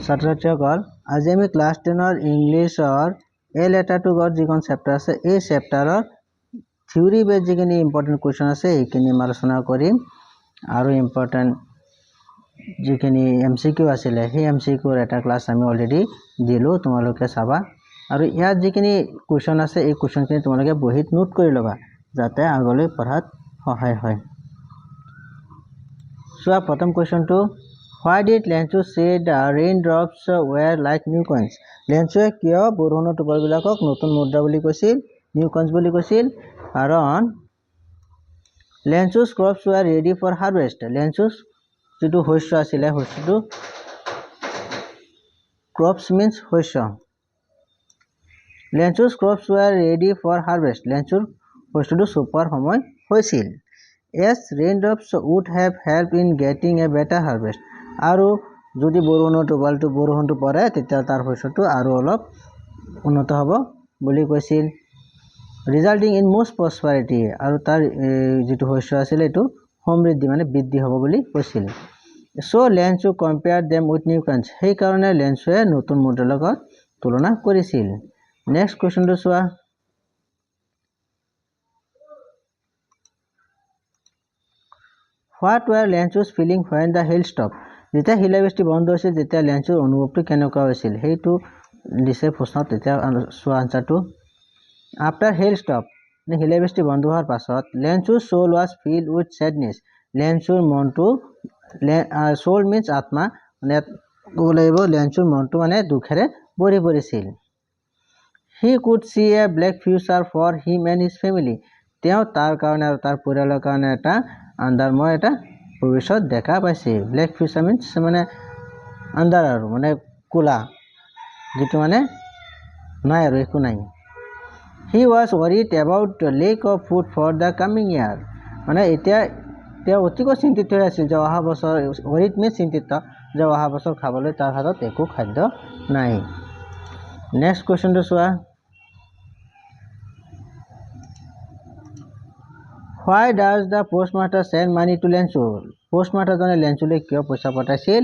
ছাত্ৰ ছাত্ৰীসকল আজি আমি ক্লাছ 10 ইংলিছৰ এ লেটাৰ টু গড যিখন চেপ্টাৰ আছে এই চেপ্টাৰৰ থিওৰি বেজ যিখিনি ইম্পৰ্টেণ্ট কুৱেশ্যন আছে এইখিনি আলোচনা কৰিম আৰু ইম্পৰ্টেণ্ট যিখিনি এমচিকিউ আছিলে সেই এমচিকিউৰ এটা ক্লাছ আমি অলৰেডি দিলো তোমালোকে চাবা আৰু ইয়াত যিখিনি কুৱেশ্যন আছে এই কুৱেশ্যনখিনি তোমালোকে বহিত নোট কৰি ল'বা যাতে আগলৈ পঢ়াত সহায় হয় চোৱা প্ৰথম কুৱেশ্যনটো Why did Lenchu say the raindrops were like new coins? Lenchu কিয় বৰষুণৰ টোপালবিলাকক নতুন মুদ্ৰা বুলি কৈছিল নিউ কইন্স বুলি কৈছিল কাৰণ Lenchu's crops were ready for harvest. Lenchu's যিটো শস্য আছিল শস্যটো crops means শস্য Lenchu's crops were ready for harvest. Lenchu's শস্যটো চপোৱাৰ সময় হৈছিল Yes, raindrops would have helped in getting a better harvest. আৰু যদি বৰষুণটো পৰে তেতিয়া তাৰ শস্যটো আৰু অলপ উন্নত হ'ব বুলি কৈছিল ৰিজাল্টিং ইন মোষ্ট প্ৰসপাৰিটি আৰু তাৰ যিটো শস্য আছিল এটো সমৃদ্ধি মানে বৃদ্ধি হ'ব বুলি কৈছিল so Lencho compare them with new coins সেই কাৰণে লেঞ্চুৱে নতুন মুদ্ৰাৰ লগত তুলনা কৰিছিল নেক্সট কোৱেশ্চনটো চোৱা What were Lenchu's feeling when the hail stopped? যেতিয়া শিলাবৃষ্টি বন্ধ হৈছিল তেতিয়া লেঞ্চুৰ অনুভৱটো কেনেকুৱা হৈছিল সেইটো দিছে প্ৰশ্নত তেতিয়া চোৱা আনসাৰটো আফটাৰ হেল ষ্টপ শিলাবৃষ্টি বন্ধ হোৱাৰ পাছত লেঞ্চুৰ soul was filled with sadness লেঞ্চুৰ মনটো সোল মিন্স আত্মা মানে ক'ব লাগিব লেঞ্চুৰ মনটো মানে দুখেৰে ভৰি পৰিছিল he could see a bleak future for him and his family তেওঁ তাৰ কাৰণে আৰু তাৰ পৰিয়ালৰ কাৰণে এটা আন্ধাৰময় এটা ভৱিষ্যত দেখা পাইছে ব্লেক ফিউচাৰ মিন্স মানে আন্ধাৰ আৰু মানে কোলা যেটো মানে নাই আৰু একো নাই he was worried about lack of food for the coming year মানে এতিয়া তেওঁ অতিকৈ চিন্তিত হৈ আছিল যে অহা বছৰ ওয়াৰিড মিন্স চিন্তিত যে অহা বছৰ খাবলৈ তাৰ হাতত একো খাদ্য নাই নেক্সট কোৱেশ্চনটো চোৱা Why does the postmaster send money to Lenchu? Postmaster জনে লেঞ্চুলৈ কিয় পইচা পঠাইছিল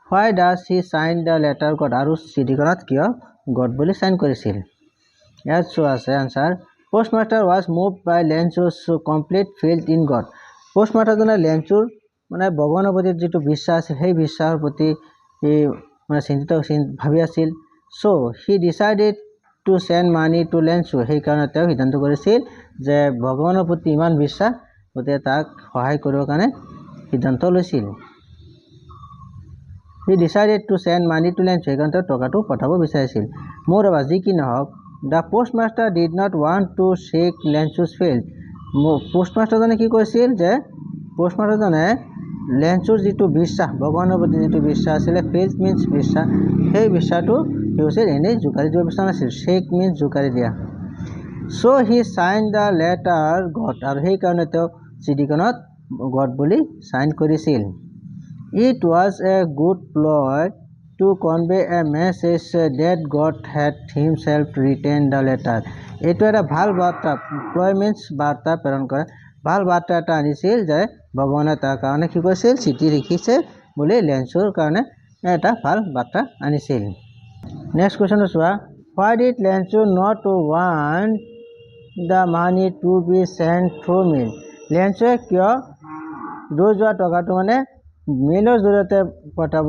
Why does he sign the letter God আৰু চিঠিখনত কিয় God বুলি সাইন কৰিছিল ইয়াত চোৱা আছে answer Postmaster was moved by Lenchu's complete faith in God Postmaster জনে লেঞ্চুৰ মানে ভগৱানৰ প্ৰতি যিটো বিশ্বাস আছিল সেই বিশ্বাসৰ প্ৰতি মানে চিন্তিত ভাবি আছিল so he decided to send money to Lenchu সেই কাৰণে তেওঁ সিদ্ধান্ত কৰিছিল যে ভগৱানৰ প্ৰতি ইমান বিশ্বাস গতে তাক সহায় কৰিবৰ কাৰণে সিদ্ধান্ত লৈছিল He decided to send money to Lenchu সেই কাৰণে টকাটো পঠাব বিচাৰিছিল মোৰ বাজি কি নহওক the postmaster did not want to shake Lenchu's faith postmaster জনে কি কৈছিল যে postmaster জনে লেঞ্চুৰ যিটো বিশ্বাস ভগৱানৰ প্ৰতি যিটো বিশ্বাস আছিল faith means বিশ্বাস সেই বিশ্বাসটো হৈছিল এনে জুকাৰি দিয়া বিশ্বাস আছিল shake means জুকাৰি দিয়া So he signed the letter God আৰু সেই কাৰণে তেওঁ চিঠিখনত God বুলি সাইন কৰিছিল It was a good ploy to convey a message that God had himself written the letter এইটো এটা ভাল বাৰ্তা ploy means বাৰ্তা প্ৰেৰণ কৰা ভাল বাৰ্তা এটা আনিছিল যে ভগৱানে তাৰ কাৰণে কি কৈছিল চিঠি লিখিছে বুলি লেঞ্চুৰ কাৰণে এটা ভাল বাৰ্তা আনিছিল নেক্সট কোৱেশ্চন চোৱা Why did Lenchu not want the money to be sent through mail লেঞ্চুৱে কিয় ৰৈ যোৱা টকাটো মানে মেইলৰ জৰিয়তে পঠাব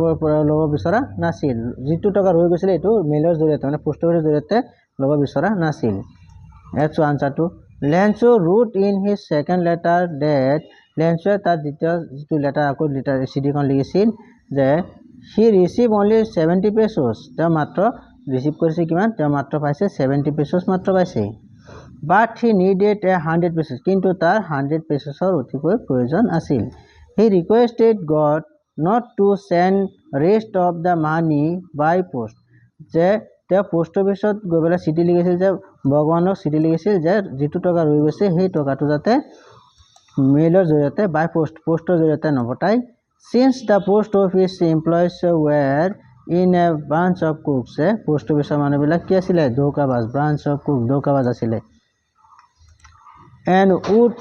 ল'ব বিচৰা নাছিল যিটো টকা ৰৈ গৈছিল এইটো মেইলৰ জৰিয়তে মানে পোষ্ট অফিচৰ জৰিয়তে ল'ব বিচৰা নাছিল এটো আনসাৰটো লেঞ্চু wrote in his second letter that লেঞ্চুৱে তাৰ দ্বিতীয় যিটো লেটাৰ আকৌ লেটাৰ চিঠিখন লিখিছিল যে he received only 70 pesos তেওঁ মাত্ৰ ৰিসিভ কৰিছে কিমান তেওঁ মাত্ৰ পাইছে 70 pesos মাত্ৰ পাইছে But he needed 100 pesos কিন্তু তাৰ 100 pesosৰ অতিকৈ প্ৰয়োজন আছিল He requested God not to send rest of the money by post যে তেওঁ পোষ্ট অফিচত গৈ পেলাই চিঠি লিখিছিল যে ভগৱানক চিঠি লিখিছিল যে যিটো টকা ৰৈ গৈছে সেই টকাটো যাতে মেইলৰ জৰিয়তে বাই পোষ্টৰ জৰিয়তে নপঠাই Since the post office employees were in a branch of cooks post অফিচৰ মানুহবিলাক কি আছিল দৌকাবাজ branch of cook দৌকাবাজ আছিল and would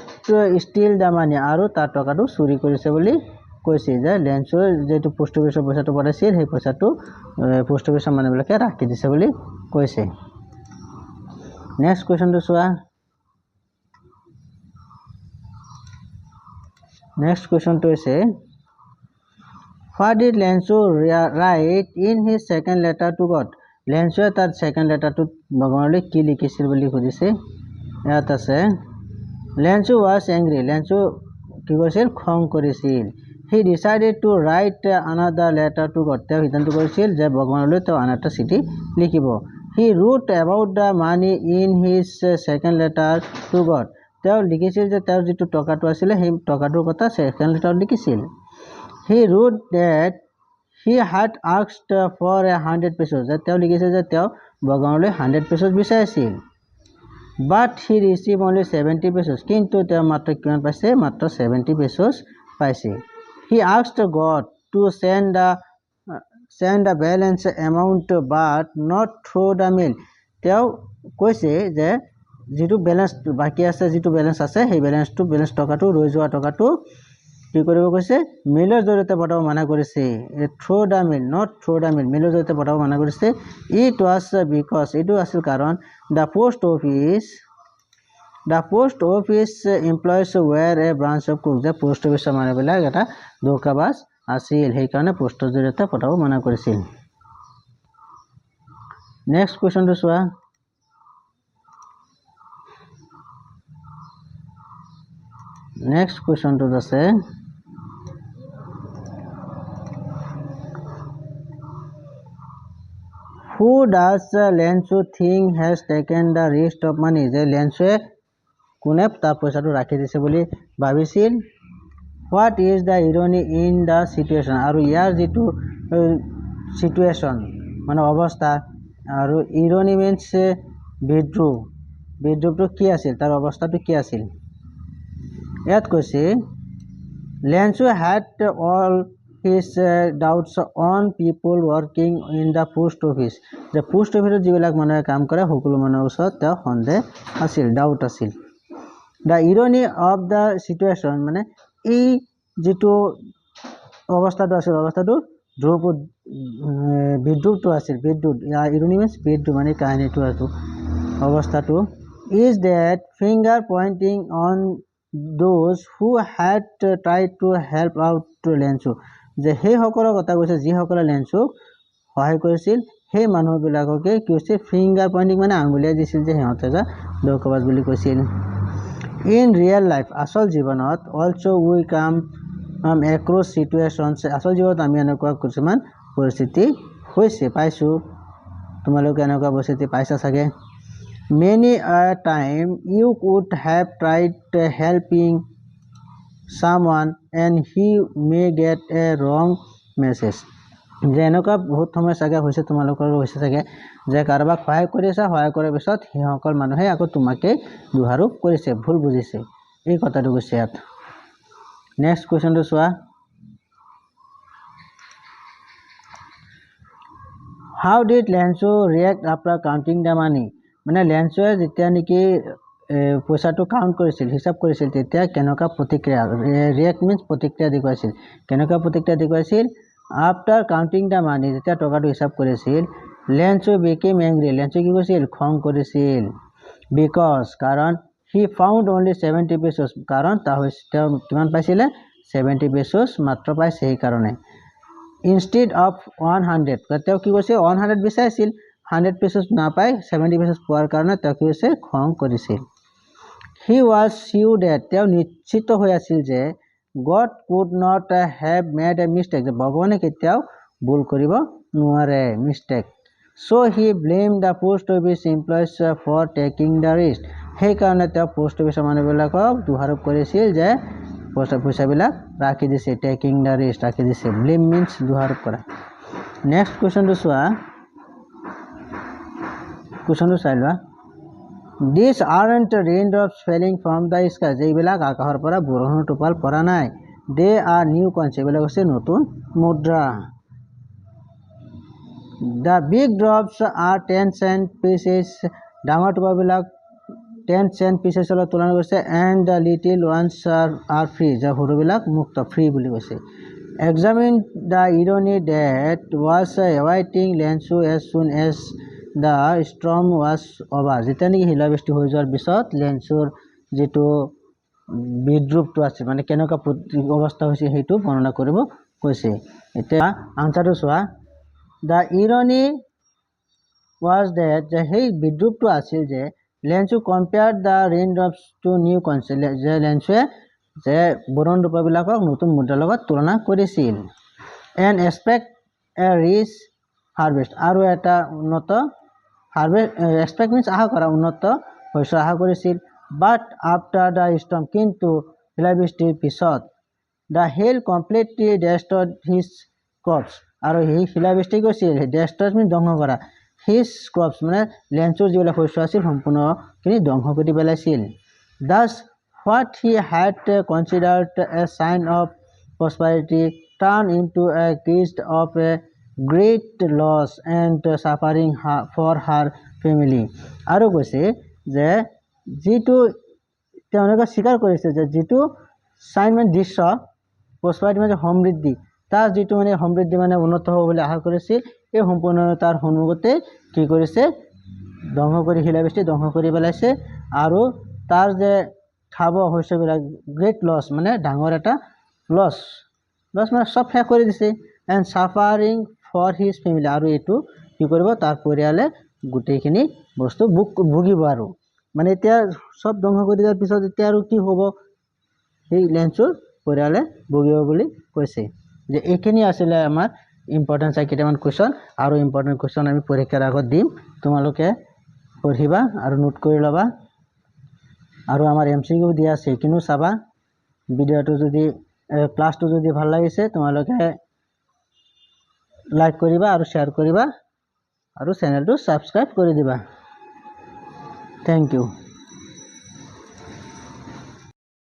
steal the money আৰু তাৰ টকাটো চুৰি কৰিছে বুলি কৈছে যে লেঞ্চৰ যেটো পোষ্ট অফিচৰ পইচাটো পঠাইছিল সেই পইচাটো পোষ্ট অফিচৰ মানুহবিলাকে ৰাখি দিছে বুলি কৈছে নেক্সট কোৱেশ্চনটো চোৱা নেক্সট কোৱেশ্চনটো হৈছে What did Lensu write in his second letter to God? Lensu তাৰ second letter to ভগৱানলৈ কি লিখিছিল বুলি সুধিছে ইয়াত আছে Lensu was angry. Lensu কি কৰিছিল খং কৰিছিল He decided to write another letter to God. তেওঁ সিদ্ধান্ত কৰিছিল যে ভগৱানলৈ তেওঁ আন এটা চিঠি লিখিব He wrote about the money in his second letter to God. তেওঁ লিখিছিল যে তেওঁৰ যিটো টকাটো আছিল সেই টকাটোৰ কথা second letter লিখিছিল He wrote that he had asked for 100 pesos. যে তেওঁ লিখিছিল যে তেওঁ ভগৱানলৈ 100 pesos বিচাৰিছিল But he received only 70 pesos. কিন্তু তেওঁ মাত্ৰ কিমান পাইছে মাত্ৰ 70 pesos পাইছে He asked God to send a balance amount but not through the mail. তেওঁ কৈছে যে যিটো ব্যালেন্স বাকি আছে যিটো ব্যালেন্স আছে সেই ব্যালেন্স টকাটো ৰৈ যোৱা টকাটো কি কৰিব কৈছে মেইলৰ জৰিয়তে পঠাব মানা কৰিছে through the mail not through the mail মেইলৰ জৰিয়তে পঠাব মানা কৰিছে ইট ৱাজ বিকজ এইটো আছিল কাৰণ the post office employees were a branch of কুক যে পোষ্ট অফিচৰ মানুহবিলাক এটা ধোকাবাজ আছিল সেইকাৰণে পোষ্টৰ জৰিয়তে পঠাব মানা কৰিছিল নেক্সট কোৱেশ্চনটো চোৱা নেক্সট কোৱেশ্চনটো আছে Who does Lensu think has taken the rest of money? যে লেন্সুৱে কোনে তাৰ পইচাটো ৰাখি দিছে বুলি ভাবিছিল What is the irony in the situation? আৰু ইয়াৰ যিটো situation মানে অৱস্থা আৰু irony means বিদ্ৰুপটো কি আছিল তাৰ অৱস্থাটো কি আছিল ইয়াত কৈছে Lensu had all his doubts on people working in the post office. The post office যিবিলাক মানুহে কাম কৰে সকলো মানুহৰ ওচৰত তেওঁ সন্দেহ আছিল ডাউট আছিল The irony of the situation মানে এই যেটো অৱস্থাটো আছিল অৱস্থাটো বিদ্ৰুপটো আছিল বিদ্ৰুপ irony means বিদ্ৰুপ মানে কাহিনীটো আছে অৱস্থাটো is that finger pointing on those who had tried to help out to Lensu যে সেই সকলৰ কথা কৈছে যিসকলে লেন্সুক সহায় কৰিছিল সেই মানুহবিলাককে কি হৈছে ফিংগাৰ পইণ্টিং মানে আঙুলিয়াই দিছিল যে সিহঁতে যা ধোকাবাজ বুলি কৈছিল ইন ৰিয়েল লাইফ আসল জীৱনত অলসো উই কাম এক্ৰছ সিচুৱেশনছ আসল জীৱনত আমি এনেকুৱা কিছুমান পৰিস্থিতি হৈছে পাইছো তোমালোকে এনেকুৱা পৰিস্থিতি পাইছা চাগে many a time you could have tried helping someone and he may get a wrong message যে এনেকুৱা বহুত সময় চাগে হৈছে তোমালোকৰ হৈছে চাগে যে কাৰোবাক সহায় কৰিছা সহায় কৰাৰ পিছত হিসকল মানুহে আকৌ তোমাকে দুহাৰো কৰিছে ভুল বুজিছে এই কথাটো কৈছে ইয়াত নেক্সট কোৱেশ্চনটো চোৱা How did Lensu react after counting the money মানে লেন্সুৱে যেতিয়া নেকি পইচাটো কাউন্ট কৰিছিল হিসাব কৰিছিল তেতিয়া কেনেকা প্ৰতিক্ৰিয়া ৰিয়েক্ট মিন্স প্ৰতিক্ৰিয়া দেখুৱাইছিল কেনেকা প্ৰতিক্ৰিয়া দেখুৱাইছিল আফটাৰ কাউন্টিং দা মানি যেতিয়া টকাটো হিসাব কৰিছিল লেন্সু became angry লেন্সু কি কৰিছিল খং কৰিছিল বিকজ কাৰণ he found only 70 pesos কাৰণ তেওঁ কিমান পাইছিলে 70 pesos মাত্ৰ পাইছে সেই কাৰণে instead of 100 তেওঁ কি কৰিছে 100 বিচাৰিছিল 100 pesos নাপাই 70 pesos পোৱাৰ কাৰণে তেওঁ কি হৈছে খং কৰিছিল He was sure that তেওঁ নিশ্চিত হৈ আছিল যে God could not have made a mistake যে ভগৱানে কেতিয়াও ভুল কৰিব নোৱাৰে mistake so he blamed the post office employees for taking the risk সেই কাৰণে তেওঁ পোষ্ট অফিচৰ মানুহবিলাকক দোষাৰোপ কৰিছিল যে পইচাবিলাক ৰাখি দিছে taking the risk ৰাখি দিছে blame means দোষাৰোপ কৰা next question to চোৱা কোৱেশ্চনটো চাই লোৱা These aren't raindrops falling from the sky যেইবিলাক আকাশৰ পৰা বৰষুণৰ টোপাল পৰা নাই They are new coins এইবিলাক হৈছে নতুন মুদ্ৰা The big drops are 10 cent pieces ডাঙৰ টোপালবিলাক 10 cent pieces তুলনা কৰিছে and the little ones are free যে সৰুবিলাক মুক্ত free বুলি কৈছে examined the irony that was awaiting Lanzhou as soon as the storm was over. যেতিয়া নেকি শিলাবৃষ্টি হৈ যোৱাৰ পিছত লেঞ্চুৰ যেটো বিদ্ৰুপটো আছে মানে কেনেকুৱা অৱস্থা হৈছে সেইটো বৰ্ণনা কৰিব কৈছে এতিয়া আনসাৰটো চোৱা the irony was that সেই বিদ্ৰুপটো আছিল যে Lanzhou compared the raindrops to new coins যে লেঞ্চুৱে যে বৰণ ৰূপবিলাকক নতুন মুদ্ৰাৰ লগত তুলনা কৰিছিল and expect a rich harvest আৰু এটা উন্নত harvest expect means আশা কৰা উন্নত শস্য আশা কৰিছিল but after the storm কিন্তু শিলাবৃষ্টিৰ পিছত the hail completely destroyed his crops আৰু এই শিলাবৃষ্টি কৈছিল destroy means ধ্বংস কৰা his crops মানে লেঞ্চুৰ যিবিলাক শস্য আছিল সম্পূৰ্ণখিনি ধ্বংস কৰি পেলাইছিল thus what he had considered a sign of prosperity turned into a case of a great loss and suffering for her family আৰু কৈছে যে যেটো তেওঁলোকে স্বীকাৰ কৰিছে যে যেটো সাইন মানে দৃশ্য prosperity মানে সমৃদ্ধি তাৰ যেটো মানে সমৃদ্ধি মানে উন্নত হ'ব বুলি আশা কৰিছিল এই সম্পূৰ্ণ তাৰ সন্মুখতে কি কৰিছে ধ্বংস কৰি শিলাবৃষ্টি ধ্বংস কৰি পেলাইছে আৰু তাৰ যে খাব শস্যবিলাক গ্ৰেট লছ মানে ডাঙৰ এটা লছ মানে সব শেষ কৰি দিছে এণ্ড সাফাৰিং ফৰ হিজ ফেমিলি আৰু এইটো কি কৰিব তাৰ পৰিয়ালে গোটেইখিনি বস্তু ভুগিব আৰু মানে এতিয়া সব ধ্বংস কৰি দিয়াৰ পিছত এতিয়া আৰু কি হ'ব সেই লেঞ্চুৰ পৰিয়ালে ভুগিব বুলি কৈছে যে এইখিনি আছিলে আমাৰ ইম্পৰ্টেন্ট কেইটামান কোৱেশ্চন আৰু ইম্পৰ্টেন্ট কোৱেশ্চন আমি পৰীক্ষাৰ আগত দিম তোমালোকে পঢ়িবা আৰু নোট কৰি ল'বা আৰু আমাৰ এমসিকিউ দিয়া আছে কিনো চাবা ভিডিওটো যদি ক্লাসটো যদি ভাল লাগিছে তোমালোকে লাইক কৰিবা আৰু শেয়াৰ কৰিবা আৰু চেনেলটো সাবস্ক্ৰাইব কৰি দিবা থ্যাংক ইউ